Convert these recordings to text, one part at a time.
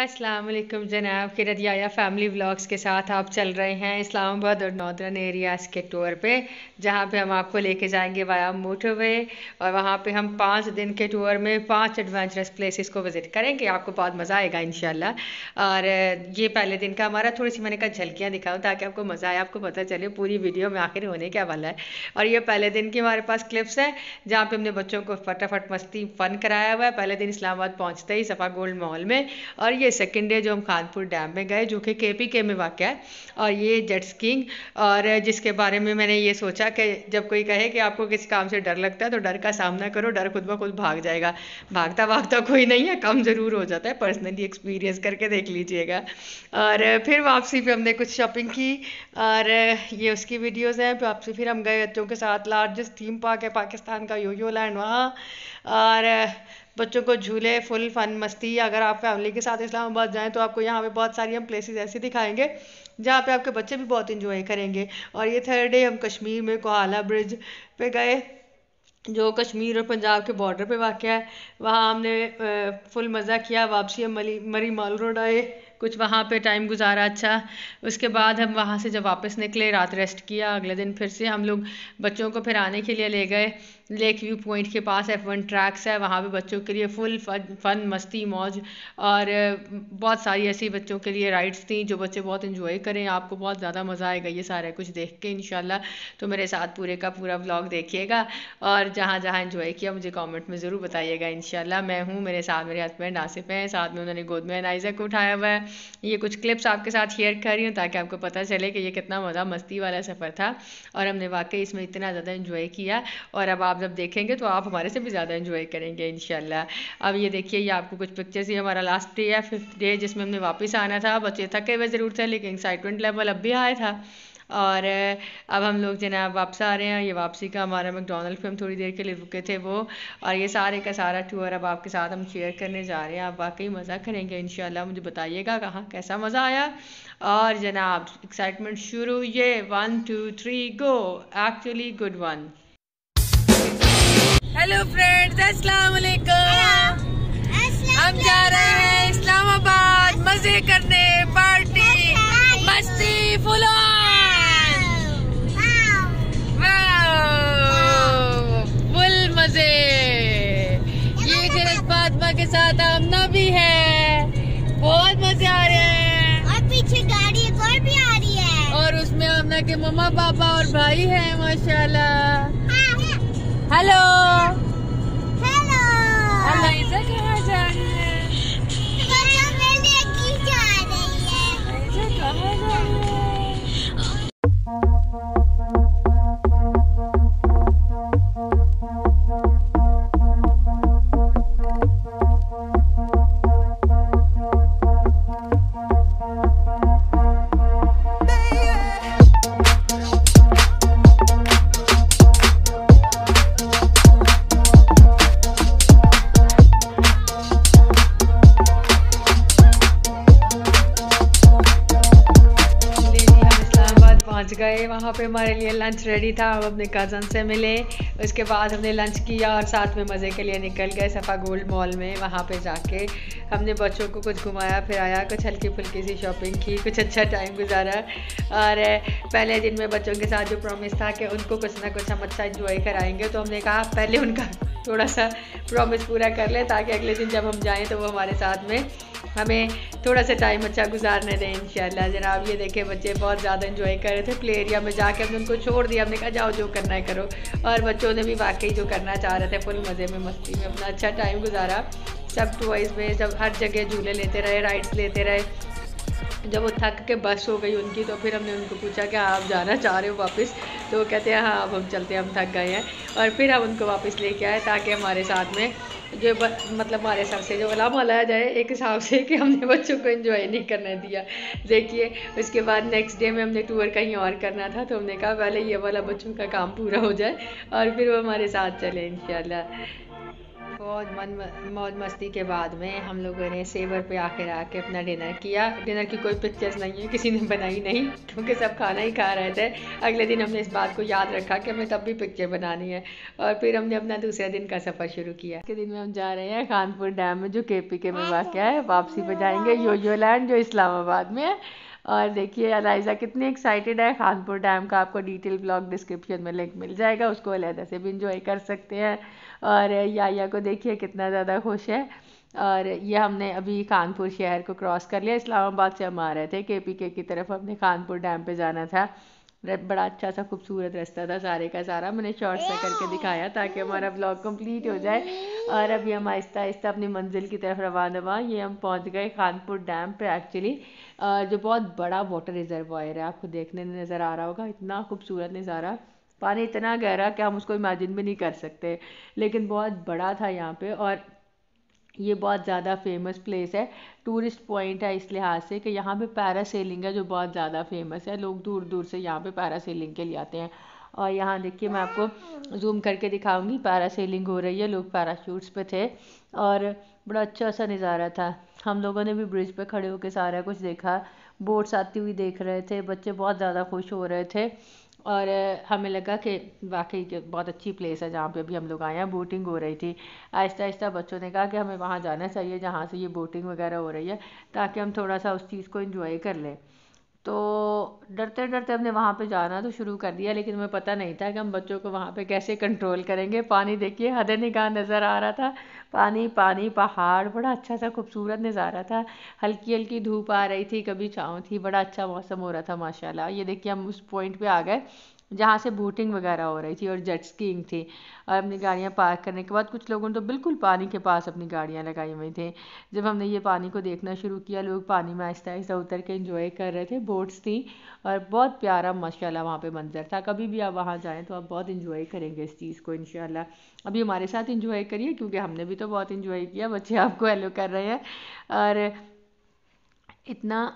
अस्सलाम वालेकुम जनाब के रदिया फैमिली व्लॉग्स के साथ आप चल रहे हैं इस्लामाबाद और नॉर्दर्न एरियाज़ के टूर पे, जहां पे हम आपको लेके जाएंगे वाया मोटरवे। और वहां पे हम 5 दिन के टूर में 5 एडवेंचरस प्लेसेस को विज़िट करेंगे। आपको बहुत मज़ा आएगा इंशाल्लाह। और ये पहले दिन का हमारा, थोड़ी सी मैंने कहा झलकियाँ दिखाऊँ ताकि आपको मज़ा आए, आपको पता चले पूरी वीडियो में आखिर होने क्या वाला है। और ये पहले दिन की हमारे पास क्लिप्स हैं जहाँ पे हमने बच्चों को फटाफट मस्ती फन कराया हुआ है पहले दिन इस्लामाबाद पहुँचते ही सफ़ा गोल्ड मॉल में। और ये सेकंड डे जो हम खानपुर डैम में गए जो कि KPK में वाक़ है। और ये जेट स्कीइंग, और जिसके बारे में मैंने ये सोचा कि जब कोई कहे कि आपको किसी काम से डर लगता है तो डर का सामना करो, डर खुद ब खुद भाग जाएगा। भागता भागता कोई नहीं है, कम ज़रूर हो जाता है, पर्सनली एक्सपीरियंस करके देख लीजिएगा। और फिर वापसी पे हमने कुछ शॉपिंग की और ये उसकी वीडियोज़ हैं। वापसी फिर हम गए बच्चों के साथ, लार्जेस्ट थीम पार्क है पाकिस्तान का, योयो लैंड वहाँ। और बच्चों को झूले, फुल फन मस्ती। अगर आप फैमिली के साथ इस्लामाबाद जाएं तो आपको यहाँ पे बहुत सारी हम प्लेसेस ऐसे दिखाएंगे जहाँ पे आपके बच्चे भी बहुत इंजॉय करेंगे। और ये थर्ड डे हम कश्मीर में कोहाला ब्रिज पे गए जो कश्मीर और पंजाब के बॉर्डर पे वाक़ है। वहाँ हमने फुल मज़ा किया। वापसी हम मरी माल रोड आए, कुछ वहाँ पे टाइम गुजारा अच्छा। उसके बाद हम वहाँ से जब वापस निकले, रात रेस्ट किया। अगले दिन फिर से हम लोग बच्चों को फिर आने के लिए ले गए लेक व्यू पॉइंट के पास F1 ट्रैक्स है, वहाँ पे बच्चों के लिए फुल फन मस्ती मौज। और बहुत सारी ऐसी बच्चों के लिए राइड्स थी जो बच्चे बहुत इंजॉय करें। आपको बहुत ज़्यादा मज़ा आएगा ये सारा कुछ देख के इंशाल्लाह। तो मेरे साथ पूरे का पूरा व्लॉग देखिएगा और जहाँ जहाँ इंजॉय किया मुझे कमेंट में ज़रूर बताइएगा इंशाल्लाह। मैं हूँ, मेरे साथ मेरे हस्बैंड आसिफ हैं, साथ में उन्होंने गोद में नाइज़ा को उठाया हुआ है। ये कुछ क्लिप्स आपके साथ शेयर कर रही हूँ ताकि आपको पता चले कि ये कितना मज़ा मस्ती वाला सफ़र था और हमने वाकई इसमें इतना ज़्यादा इंजॉय किया। और अब आप जब देखेंगे तो आप हमारे से भी ज़्यादा इंजॉय करेंगे इंशाल्लाह। अब ये देखिए, ये आपको कुछ पिक्चर्स, ये हमारा लास्ट डे है, 5th डे, जिसमें हमने वापस आना था। बच्चे थके हुए ज़रूर थे लेकिन एक्साइटमेंट लेवल अब भी हाई था। और अब हम लोग जनाब वापस आ रहे हैं। ये वापसी का हमारा मैकडॉनल्ड पे हम थोड़ी देर के लिए रुके थे वो। और ये सारे का सारा टूर अब आपके साथ हम शेयर करने जा रहे हैं। आप वाकई मज़ा करेंगे इंशाल्लाह। मुझे बताइएगा कहाँ कैसा मज़ा आया। और जनाब एक्साइटमेंट शुरू, ये 1 2 3 go, actually good one. Hello friends, अस्सलाम वालेकुम। हम जा रहे हैं इस्लामाबाद मज़े करने, पार्टी मस्ती फुल मजे। ये फिर फातिमा के साथ आमना भी है, बहुत मजे आ रहे हैं। और पीछे गाड़ी एक और भी आ रही है और उसमें आमना के मम्मा पापा और भाई हैं माशाल्लाह। Hello hello. अलाइजा कहाँ जा रही है? जा रही है। अलाइजा कहाँ जा रही है? गए वहाँ पे हमारे लिए लंच रेडी था। हम अपने कज़न से मिले, उसके बाद हमने लंच किया और साथ में मज़े के लिए निकल गए सफ़ा गोल्ड मॉल में। वहाँ पे जाके हमने बच्चों को कुछ घुमाया फिराया, कुछ हल्की फुल्की सी शॉपिंग की, कुछ अच्छा टाइम गुजारा। और पहले दिन में बच्चों के साथ जो प्रॉमिस था कि उनको कुछ ना कुछ हम अच्छा इंजॉय कराएंगे, तो हमने कहा पहले उनका थोड़ा सा प्रॉमिस पूरा कर ले ताकि अगले दिन जब हम जाएँ तो वो हमारे साथ में हमें थोड़ा सा टाइम अच्छा गुजारने दें इंशाल्लाह। जनाब ये देखे बच्चे बहुत ज़्यादा इंजॉय कर रहे थे। प्ले एरिया में जाके हमने उनको छोड़ दिया, हमने कहा जाओ जो करना है करो। और बच्चों ने भी वाकई जो करना चाह रहे थे फुल मज़े में मस्ती में अपना अच्छा टाइम गुजारा। सब टॉयज़ में जब हर जगह झूले लेते रहे, राइड्स लेते रहे। जब वो थक के बस हो गई उनकी तो फिर हमने उनको पूछा कि आप जाना चाह रहे हो वापस, तो वो कहते हैं हाँ अब हम चलते हैं, हम थक गए हैं। और फिर हम उनको वापस लेके आए ताकि हमारे साथ में जो मतलब हमारे सर से जो अलामा लाया जाए एक हिसाब से कि हमने बच्चों को एंजॉय नहीं करने दिया। देखिए उसके बाद नेक्स्ट डे में हमने टूर कहीं और करना था, तो हमने कहा पहले ये वाला बच्चों का काम पूरा हो जाए और फिर वो हमारे साथ चले इंशाल्लाह। बहुत मौज मस्ती के बाद में हम लोगों ने सेवर पे आकर आके अपना डिनर किया। डिनर की कोई पिक्चर्स नहीं है, किसी ने बनाई नहीं, क्योंकि सब खाना ही खा रहे थे। अगले दिन हमने इस बात को याद रखा कि हमें तब भी पिक्चर बनानी है, और फिर हमने अपना दूसरे दिन का सफ़र शुरू किया। के दिन में हम जा रहे हैं खानपुर डैम में, जो KPK में वाक़या है। वापसी पे जाएंगे योयो लैंड, जो इस्लामाबाद में है। और देखिए अलाइजा कितनी एक्साइटेड है खानपुर डैम का। आपको डिटेल ब्लॉग डिस्क्रिप्शन में लिंक मिल जाएगा, उसको अलहदा से भी इंजॉय कर सकते हैं। और याया को देखिए कितना ज़्यादा खुश है। और ये हमने अभी कानपुर शहर को क्रॉस कर लिया। इस्लामाबाद से हम आ रहे थे KPK की तरफ, हमने खानपुर डैम पे जाना था। बड़ा अच्छा सा खूबसूरत रास्ता था सारे का सारा, मैंने शॉर्ट्स में करके दिखाया ताकि हमारा ब्लॉग कंप्लीट हो जाए। और अभी हम आहिस्ता आहिस्ता अपनी मंजिल की तरफ रवाना हुआ। ये हम पहुंच गए खानपुर डैम पे एक्चुअली, जो बहुत बड़ा वाटर रिजर्वायर है। आपको देखने में नज़र आ रहा होगा, इतना खूबसूरत नज़ारा, पानी इतना गहरा कि हम उसको इमेजिन भी नहीं कर सकते, लेकिन बहुत बड़ा था यहाँ पे। और ये बहुत ज़्यादा फेमस प्लेस है, टूरिस्ट पॉइंट है इस लिहाज से कि यहाँ पे पैरासेलिंग है जो बहुत ज़्यादा फेमस है। लोग दूर दूर से यहाँ पे पैरासेलिंग के लिए आते हैं। और यहाँ देखिए मैं आपको जूम करके दिखाऊंगी, पैरासेलिंग हो रही है, लोग पैराशूट्स पे थे और बड़ा अच्छा सा नज़ारा था। हम लोगों ने भी ब्रिज पे खड़े होकर सारा कुछ देखा, बोट्स आती हुई देख रहे थे, बच्चे बहुत ज़्यादा खुश हो रहे थे। और हमें लगा कि वाकई बहुत अच्छी प्लेस है जहाँ पे अभी हम लोग आए हैं। बोटिंग हो रही थी, आहिस्ता आहिस्ता बच्चों ने कहा कि हमें वहाँ जाना चाहिए जहाँ से ये बोटिंग वगैरह हो रही है, ताकि हम थोड़ा सा उस चीज़ को एंजॉय कर लें। तो डरते डरते हमने वहाँ पे जाना तो शुरू कर दिया, लेकिन हमें पता नहीं था कि हम बच्चों को वहाँ पे कैसे कंट्रोल करेंगे। पानी देखिए हद निगाह नज़र आ रहा था, पानी पानी, पहाड़, बड़ा अच्छा सा खूबसूरत नज़ारा था। हल्की हल्की धूप आ रही थी, कभी छाँव थी, बड़ा अच्छा मौसम हो रहा था माशाल्लाह। ये देखिए हम उस पॉइंट पे आ गए जहाँ से बोटिंग वगैरह हो रही थी और जेट स्कीइंग थी। और अपनी गाड़ियाँ पार्क करने के बाद कुछ लोगों ने तो बिल्कुल पानी के पास अपनी गाड़ियाँ लगाई हुई थी। जब हमने ये पानी को देखना शुरू किया, लोग पानी में आहिस्ता आहिस्ता उतर के एंजॉय कर रहे थे, बोट्स थी और बहुत प्यारा माशाल्लाह वहाँ पे मंजर था। कभी भी आप वहाँ जाएँ तो आप बहुत इंजॉय करेंगे इस चीज़ को इंशाल्लाह। अभी हमारे साथ इंजॉय करिए, क्योंकि हमने भी तो बहुत इंजॉय किया, बच्चे आपको हेलो कर रहे हैं। और इतना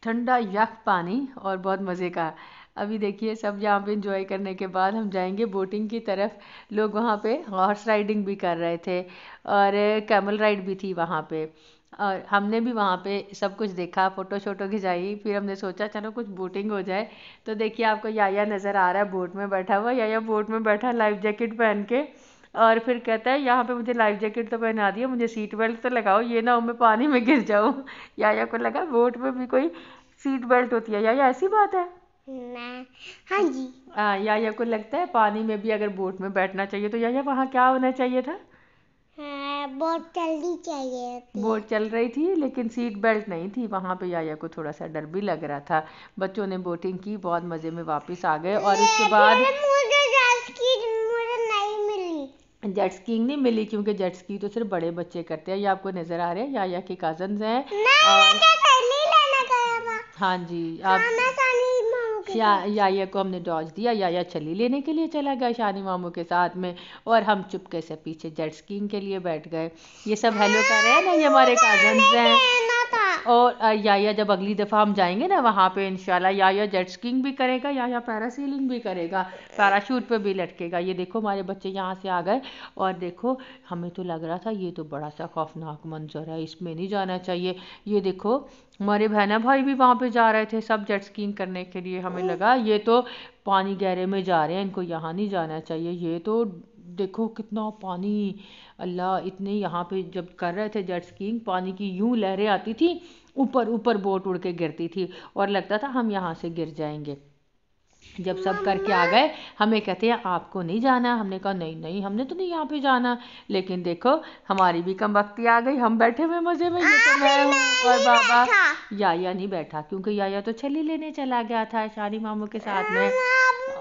ठंडा यख पानी और बहुत मज़े का। अभी देखिए सब यहाँ पे इंजॉय करने के बाद हम जाएंगे बोटिंग की तरफ। लोग वहाँ पे हॉर्स राइडिंग भी कर रहे थे और कैमल राइड भी थी वहाँ पे, और हमने भी वहाँ पे सब कुछ देखा, फ़ोटो शोटो खिंचाई। फिर हमने सोचा चलो कुछ बोटिंग हो जाए। तो देखिए आपको याया नज़र आ रहा है बोट में बैठा हुआ। याया बोट में बैठा लाइफ जैकेट पहन के, और फिर कहता है यहाँ पे मुझे लाइफ जैकेट तो पहना दिया, मुझे सीट बेल्ट तो लगाओ, ये ना हो मैं पानी में गिर जाऊँ। याया को लगा बोट में भी कोई सीट बेल्ट होती है। याया ऐसी बात है ना, हाँ जी। याया को लगता है पानी में भी अगर बोट में बैठना चाहिए, तो याया वहाँ क्या होना चाहिए था? हाँ, बोट चलनी चाहिए थी। बोट चल रही थी लेकिन सीट बेल्ट नहीं थी वहाँ पे। याया को थोड़ा सा डर भी लग रहा था। बच्चों ने बोटिंग की, बहुत मज़े में वापस आ गए। और उसके बाद मुझे नहीं मिली, जेट स्कीइंग नहीं मिली, क्योंकि जेट स्की तो सिर्फ बड़े बच्चे करते हैं। ये आपको नज़र आ रहे हैं याया के कजन्स हैं। और हाँ जी, आप याया को हमने डॉज दिया, याया छली लेने के लिए चला गया शानी मामू के साथ में, और हम चुपके से पीछे जेट स्कीइंग के लिए बैठ गए। ये सब हेलो कर रहे हैं ना, ये हमारे कजन्स हैं। और याया जब अगली दफ़ा हम जाएंगे ना वहाँ पे इंशाल्लाह, याया जेट स्कीइंग भी करेगा, याया पैरासीलिंग भी करेगा, पैराशूट पे भी लटकेगा। ये देखो हमारे बच्चे यहाँ से आ गए। और देखो हमें तो लग रहा था ये तो बड़ा सा खौफनाक मंजर है, इसमें नहीं जाना चाहिए। ये देखो हमारे बहना भाई भी वहाँ पे जा रहे थे सब जेट स्कीइंग करने के लिए। हमें लगा ये तो पानी गहरे में जा रहे हैं, इनको यहाँ नहीं जाना चाहिए। ये तो देखो कितना पानी, अल्लाह। इतने यहाँ पे जब कर रहे थे जेट स्कीइंग, पानी की यूं लहरें आती थी, ऊपर ऊपर बोट उड़ के गिरती थी और लगता था हम यहाँ से गिर जाएंगे। जब सब करके आ गए हमें कहते हैं आपको नहीं जाना। हमने कहा नहीं नहीं हमने तो नहीं यहाँ पे जाना। लेकिन देखो हमारी भी कमबख्ती आ गई, हम बैठे हुए मज़े में। ये तो मैं हूँ और बाबा। याया नहीं बैठा क्योंकि याया तो छली लेने चला गया था शानी मामू के साथ में।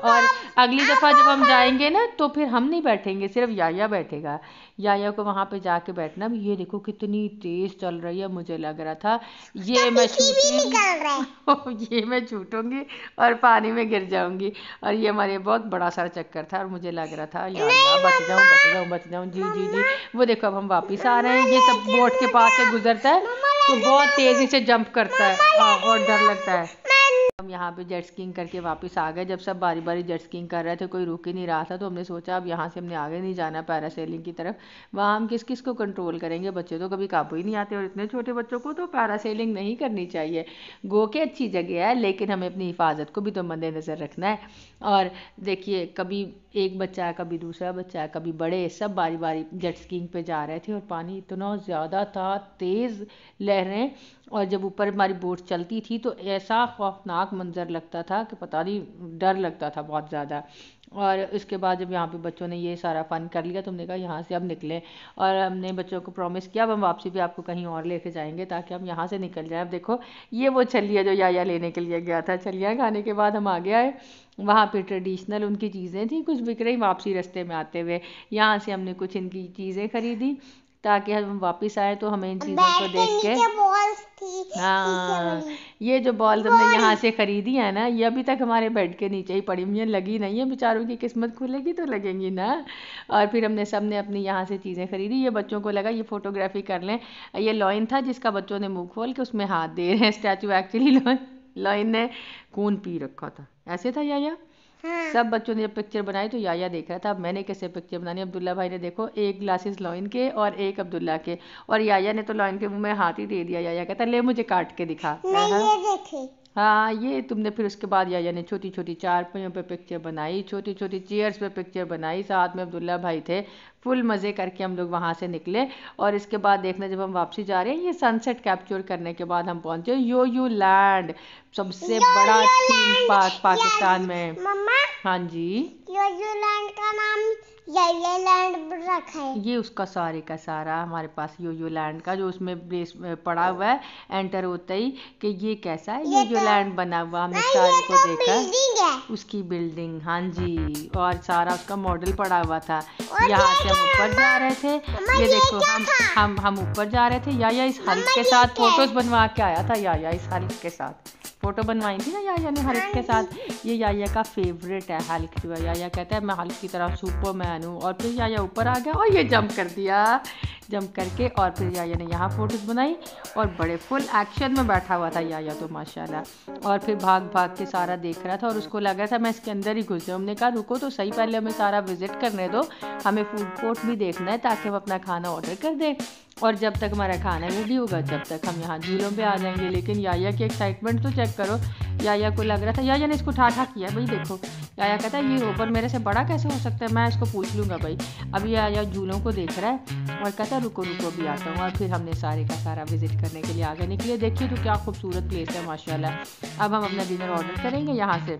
और अगली दफ़ा जब हम जाएंगे ना तो फिर हम नहीं बैठेंगे, सिर्फ याया बैठेगा। याया को वहाँ पे जाके बैठना। ये देखो कितनी तेज़ चल रही है, मुझे लग रहा था ये मैं छूटूंगी ये मैं छूटूंगी और पानी में गिर जाऊंगी। और ये हमारे बहुत बड़ा सारा चक्कर था और मुझे लग रहा था या अल्लाह बच जाऊँ बच जाऊँ बच जाऊँ। जी जी जी। वो देखो अब हम वापस आ रहे हैं। ये सब बोट के पास से गुजरता है तो बहुत तेज़ी से जंप करता है और डर लगता है। हम यहाँ पे जेट स्कीइंग करके वापस आ गए। जब सब बारी बारी जेट स्कीइंग कर रहे थे, कोई रुक ही नहीं रहा था, तो हमने सोचा अब यहाँ से हमने आगे नहीं जाना पैरासेलिंग की तरफ। वहाँ हम किस किस को कंट्रोल करेंगे, बच्चे तो कभी काबू ही नहीं आते, और इतने छोटे बच्चों को तो पैरासेलिंग नहीं करनी चाहिए। गो के अच्छी जगह है, लेकिन हमें अपनी हिफाजत को भी तो मद्देनज़र रखना है। और देखिए, कभी एक बच्चा है, कभी दूसरा बच्चा है, कभी बड़े, सब बारी बारी जेट स्कीइंग पे जा रहे थे, और पानी इतना ज़्यादा था, तेज़ लहरें, और जब ऊपर हमारी बोट चलती थी तो ऐसा खौफनाक मंजर लगता था कि पता नहीं, डर लगता था बहुत ज़्यादा। और उसके बाद जब यहाँ पे बच्चों ने ये सारा फ़न कर लिया, तो हमने कहा यहाँ से अब निकलें, और हमने बच्चों को प्रॉमिस किया अब हम वापसी भी आपको कहीं और लेके जाएंगे ताकि हम यहाँ से निकल जाएं। अब देखो, ये वो छलिया जो याया लेने के लिए गया था, छलियाँ खाने के बाद हम आ गया है। वहाँ पे ट्रेडिशनल उनकी चीज़ें थी, कुछ बिक रही वापसी रास्ते में आते हुए। यहाँ से हमने कुछ इनकी चीज़ें खरीदी ताकि हम वापस आए तो हमें इन चीज़ों को देख के, बॉल्स थी। हाँ, ये जो बॉल हमने यहाँ से खरीदी है ना, ये अभी तक हमारे बेड के नीचे ही पड़ी हुई हैं, लगी नहीं है। बेचारों की किस्मत खुलेगी तो लगेंगी ना। और फिर हमने सब ने अपनी यहाँ से चीज़ें खरीदी। ये बच्चों को लगा ये फोटोग्राफी कर लें। ये लॉइन था जिसका बच्चों ने मुंह खोल के उसमें हाथ दे रहे हैं स्टैचू, एक्चुअली लॉइन ने खून पी रखा था, ऐसे था याया। हाँ। सब बच्चों ने जब पिक्चर बनाई तो याया देख रहा था अब मैंने कैसे पिक्चर बनानी। अब्दुल्ला भाई ने देखो, एक ग्लासेस लॉइन के और एक अब्दुल्ला के, और याया ने तो लॉइन के मुंह में हाथ ही दे दिया। याया कहता ले मुझे काट के दिखा। नहीं, ये देखे। हाँ, ये तुमने फिर उसके बाद याया ने छोटी छोटी चारपाइयों पे पिक्चर बनाई, छोटी छोटी चेयर्स पे पिक्चर बनाई, साथ में अब्दुल्ला भाई थे। फुल मज़े करके हम लोग वहाँ से निकले। और इसके बाद देखना, जब हम वापसी जा रहे हैं, ये सनसेट कैप्चर करने के बाद हम पहुँचे यो यो लैंड, सबसे बड़ा थीम पार्क पाकिस्तान में। मम्मा, हाँ जी, यो लैंड का नाम याया लैंड रखा है। ये उसका सारे का सारा हमारे पास यो यो लैंड का जो उसमें बेस पड़ा हुआ है, एंटर होता ही कि ये कैसा है यो यो लैंड बना हुआ। हमने सारे को देखा, बिल्डिंग है। उसकी बिल्डिंग, हाँ जी, और सारा उसका मॉडल पड़ा हुआ था। यहाँ से हम ऊपर जा रहे थे, ये देखो हम ऊपर जा रहे थे। याया इस हल्क के साथ फोटोज बनवा के आया था। याया इस हल्क के साथ फोटो बनवाई थी ना याया ने हल्क के साथ। ये याया का फेवरेट है हल्क जो है। याया कहता है मैं हल्क की तरह सुपरमैन हूँ। और फिर याया ऊपर आ गया और ये जंप कर दिया, जंप करके, और फिर याया ने यहाँ फोटोज बनाई और बड़े फुल एक्शन में बैठा हुआ था याया तो माशाल्लाह। और फिर भाग भाग के सारा देख रहा था और उसको लग रहा था मैं इसके अंदर ही घुस जाऊँ। हमने कहा रुको तो सही, पहले हमें सारा विजिट करने दो, हमें फूड कोर्ट भी देखना है ताकि हम अपना खाना ऑर्डर कर दें, और जब तक हमारा खाना रेडी होगा जब तक हम यहाँ झीलों पे आ जाएंगे। लेकिन याया की एक्साइटमेंट तो चेक करो। याया को लग रहा था, याया ने इसको ठाठा किया भाई देखो। याया कहता है ये ऊपर मेरे से बड़ा कैसे हो सकता है, मैं इसको पूछ लूँगा भाई। अभी याया झूलों को देख रहा है और कहता है रुको रुको भी आता हूँ। और फिर हमने सारे का सारा विजिट करने के लिए आगे निकले। देखिए तो क्या खूबसूरत प्लेस है माशाल्लाह। अब हम अपना डिनर ऑर्डर करेंगे यहाँ से।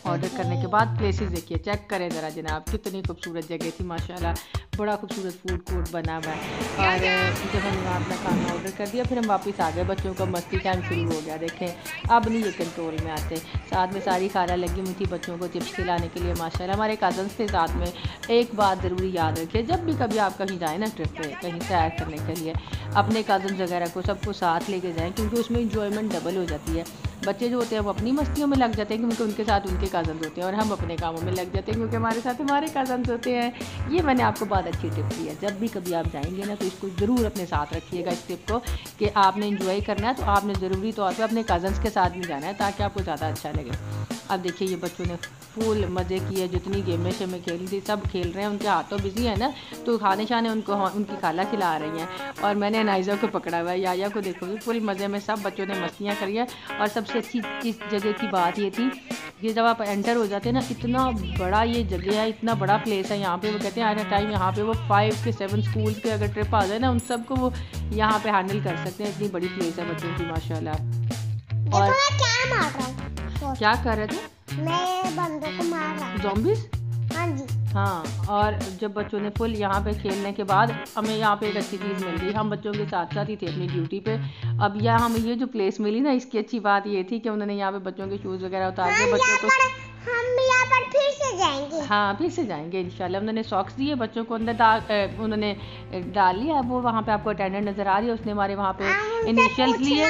ऑर्डर करने के बाद प्लेसेस देखिए, चेक करें ज़रा जनाब, कितनी खूबसूरत जगह थी माशाल्लाह। बड़ा खूबसूरत फूड कोर्ट बना हुआ है। और जब हमने वहाँ अपना खाना ऑर्डर कर दिया फिर हम वापस आ गए। बच्चों का मस्ती टाइम शुरू हो गया। देखें अब नहीं ये कंट्रोल में आते। साथ में सारी खाना लगी हुई थी बच्चों को चिप्स खिलाने के लिए माशाल्लाह। हमारे कज़न्स थे साथ में। एक बात ज़रूरी याद रखिए, जब भी कभी आप कहीं जाएँ ना ट्रिप पे, कहीं सैर करने के लिए, अपने कज़न्स वगैरह को सबको साथ लेके जाएँ, क्योंकि उसमें इंजॉयमेंट डबल हो जाती है। बच्चे जो होते हैं वो अपनी मस्तियों में लग जाते हैं क्योंकि उनके साथ उनके कज़न्स होते हैं, और हम अपने कामों में लग जाते हैं क्योंकि हमारे साथ हमारे कज़न्स होते हैं। ये मैंने आपको बहुत अच्छी टिप दी है। जब भी कभी आप जाएंगे ना तो इसको ज़रूर अपने साथ रखिएगा इस टिप को, कि आपने इंजॉय करना है तो आपने ज़रूरी तौर पर अपने कज़न्स के साथ भी जाना है ताकि आपको ज़्यादा अच्छा लगे। अब देखिए ये बच्चों ने फुल मज़े किए, जितनी गेमें शेमें खेली थी सब खेल रहे हैं। उनके हाथों बिजी है ना, तो खाने शाने उनको उनकी खाला खिला रही हैं। और मैंने नाइज़ा को पकड़ा हुआ है। याया को देखो फुल मज़े में सब बच्चों ने मस्तियाँ करी हैं। और सबसे अच्छी इस जगह की बात ये थी कि जब आप एंटर हो जाते हैं ना, इतना बड़ा ये जगह है, इतना बड़ा प्लेस है यहाँ पे। वो कहते हैं एट अ टाइम यहाँ पे वो 5 से 7 स्कूल के अगर ट्रिप आ जाए ना, उन सबको वो यहाँ पे हैंडल कर सकते हैं। इतनी बड़ी प्लेस है बच्चों की माशाल्लाह। और क्या मार रहा हूँ, क्या कर रहे थे? मैं बंदों को मार रहा हूँ। ज़ॉम्बीज़? हाँ जी। हाँ, और जब बच्चों ने फुल यहाँ पे खेलने के बाद हमें यहाँ पे एक अच्छी चीज़ मिल गई। हम बच्चों के साथ साथ ही थे अपनी ड्यूटी पे। अब यहाँ हमें ये जो प्लेस मिली ना, इसकी अच्छी बात ये थी कि उन्होंने यहाँ पे बच्चों के शूज़ वगैरह उतार के बच्चों को, हम यहाँ पर फिर से जाएंगे। हाँ फिर से जाएंगे इंशाल्लाह। उन्होंने सॉक्स दिए बच्चों को, अंदर उन्होंने डाल लिया। वो वहाँ पे आपको अटेंडेंट नज़र आ रही है, उसने हमारे वहाँ पे इनिशियल्स लिए।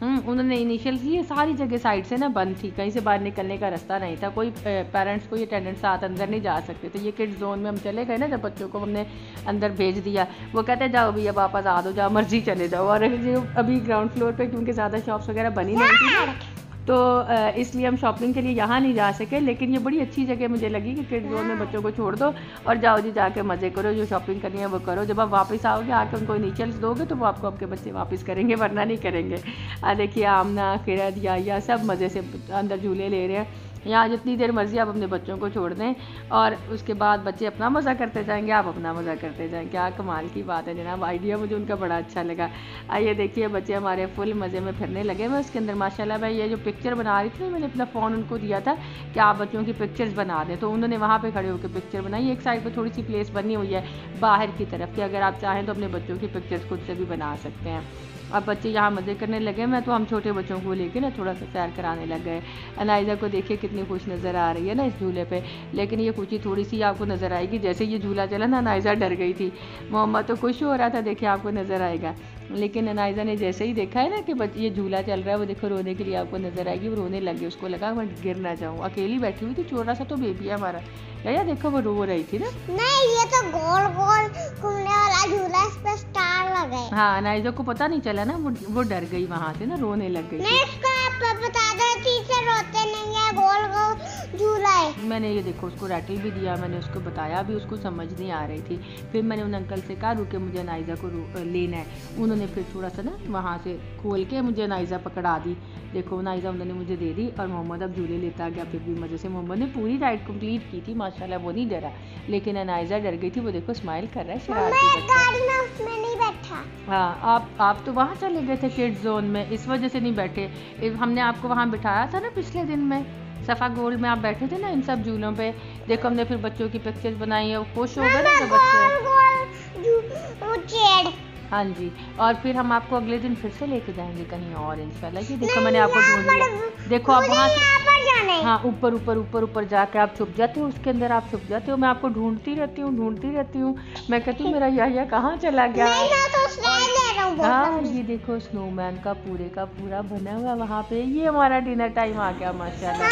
उन्होंने इनिशियल्स लिए। सारी जगह साइड से ना बंद थी, कहीं से बाहर निकलने का रास्ता नहीं था। कोई पेरेंट्स कोई अटेंडेंट साथ अंदर नहीं जा सकते थे। ये किड्स जोन में हम चले गए ना, जब बच्चों को हमने अंदर भेज दिया, वो कहते जाओ भैया वापस आ दो, जाओ मर्जी चले जाओ। और अभी ग्राउंड फ्लोर पे क्योंकि ज़्यादा शॉप्स वगैरह बनी नहीं थी ना, तो इसलिए हम शॉपिंग के लिए यहाँ नहीं जा सके। लेकिन ये बड़ी अच्छी जगह मुझे लगी कि किड्स जोन में बच्चों को छोड़ दो और जाओ जी जाके मज़े करो, जो शॉपिंग करनी है वो करो। जब आप वापस आओगे आके उनको इनिशियल्स दोगे तो वो आपको आपके बच्चे वापस करेंगे, वरना नहीं करेंगे। देखिए आमना, किरत, या सब मज़े से अंदर झूले ले रहे हैं। यहाँ जितनी देर मर्जी आप अपने बच्चों को छोड़ दें और उसके बाद बच्चे अपना मज़ा करते जाएंगे, आप अपना मज़ा करते जाएं। क्या कमाल की बात है जनाब, आइडिया मुझे उनका बड़ा अच्छा लगा। आइए देखिए बच्चे हमारे फुल मज़े में फिरने लगे। मैं उसके अंदर माशाल्लाह मैं ये जो पिक्चर बना रही थी, मैंने अपना फ़ोन उनको दिया था कि आप बच्चों की पिक्चर्स बना दें, तो उन्होंने वहाँ पर खड़े होकर पिक्चर बनाई। एक साइड पर थोड़ी सी प्लेस बनी हुई है बाहर की तरफ कि अगर आप चाहें तो अपने बच्चों की पिक्चर्स खुद से भी बना सकते हैं। अब बच्चे यहाँ मज़े करने लगे। मैं तो हम छोटे बच्चों को लेके ना थोड़ा सा सैर कराने लग गए। अनाइज़ा को देखिए कितनी खुश नज़र आ रही है ना इस झूले पे। लेकिन ये खुशी थोड़ी सी आपको नज़र आएगी, जैसे ये झूला चला ना अनाइज़ा डर गई थी। मोहम्मद तो खुश हो रहा था, देखिए आपको नज़र आएगा। लेकिन अनाइज़ा ने जैसे ही देखा है ना कि ये झूला चल रहा है, वो देखो रोने के लिए आपको नज़र आएगी। वो रोने लगी, उसको लगा मैं गिर ना जाऊँ। अकेली बैठी हुई थी, छोटा सा तो बेबी है हमारा। या देखो वो रो रही थी ना। नहीं ये तो गोल गोल घूमने वाला झूला, इस पे स्टार लगे। हाँ अनाइज़ा को पता नहीं चला ना, वो डर गई वहाँ से ना, रोने लग गई। नहीं इसको आप बता दो, ठीक से रोते नहीं है, गोल गोल झूला है। मैंने ये देखो उसको रैटल भी दिया, मैंने उसको बताया भी, उसको समझ नहीं आ रही थी। फिर मैंने उन अंकल से कहा रुके मुझे अनाइज़ा को लेना है। उन्होंने फिर थोड़ा सा ना वहाँ से खोल के मुझे अनाइज़ा पकड़ा दी। देखो अनाइज़ा उन्होंने मुझे दे दी और मोहम्मद अब झूले लेता गया फिर भी मज़े से। मोहम्मद ने पूरी राइड कंप्लीट की थी माशाल्लाह, वो नहीं डरा। लेकिन अनाइज़ा डर गई थी। वो देखो स्माइल कर रहा है शरारती बच्चा। गाड़ी में उसमें नहीं बैठा। हाँ आप तो वहाँ चले गए थे किड्स जोन में, इस वजह से नहीं बैठे। हमने आपको वहाँ बिठाया था ना पिछले दिन में, सफ़ा गोल्ड में आप बैठे थे ना इन सब झूलों पे। देखो हमने फिर बच्चों की पिक्चर्स बनाई है, खुश हो गए ना तो बच्चे। हाँ जी, और फिर हम आपको अगले दिन फिर से लेके जाएंगे कहीं और इंशाल्लाह। ये देखो मैंने आपको ढूंढ लिया। देखो आप वहाँ से हाँ ऊपर ऊपर ऊपर ऊपर जाके आप छुप जाते हो, उसके अंदर आप छुप जाते हो। मैं आपको ढूंढती रहती हूँ। मैं कहती हूँ मेरा याया कहाँ चला गया। हाँ ये देखो स्नोमैन का पूरा बना हुआ वहाँ पे। ये हमारा डिनर टाइम आ गया माशाल्लाह।